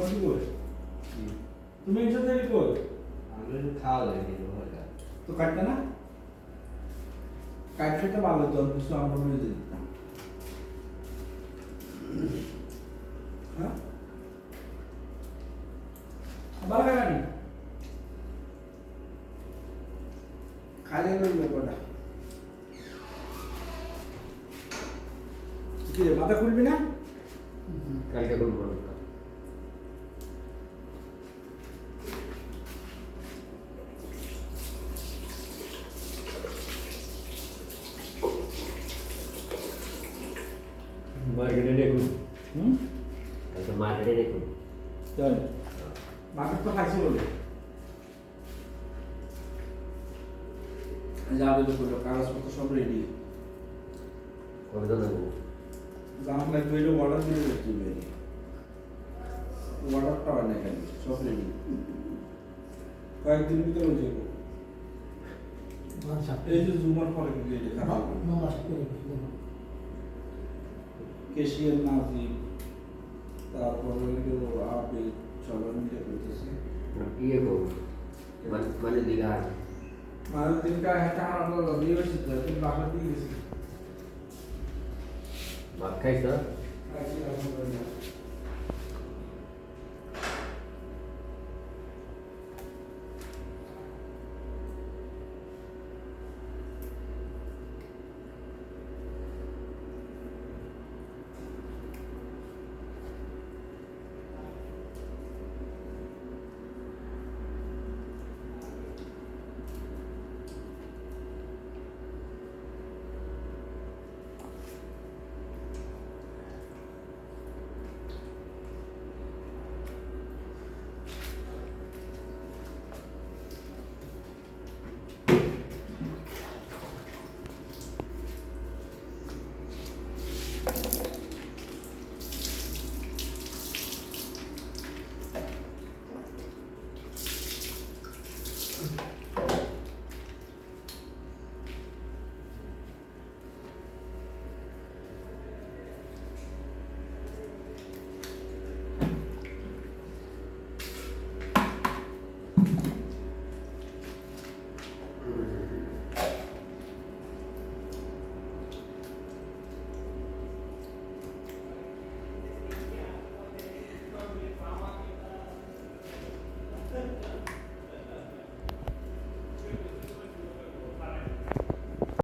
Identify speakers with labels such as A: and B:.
A: body কই তুমি এসে দেরি কই
B: আমরা খাওয়া যায় কিন্তু হালকা
A: তো কাটতে না কাটতে তো ভালো তো কিছু আমরা নিয়ে দিই হ্যাঁ ভালো কাটানি খালি করবে কোটা কি মাথা খুলবি না
B: কালকে করবো মার্কেটে দেখুন কালকে মার্কেটে দেখুন
A: চল মার্কেট তো খাইছে বলে যাবে তো বলো কাগজপত্র সব রেডি
B: কবে জানাবো
A: জাম লাগবে এটা অর্ডার দিয়ে দিতে অর্ডারটা হয় না কেন সব রেডি কয়েকদিন ভিতরে হয়ে যাবে এই যে জুমার পরে কিন্তু এটা কেশিয়ার নাজিম তারপরে আপনি সবাই মিলে করতেছে
B: ইয়ে করবো মানে দীঘা
A: মানে দিনটা একটা আমরা দিয়ে হয়েছে তো তুমি বাসা দিয়ে গেছি
B: ভাত খাইছ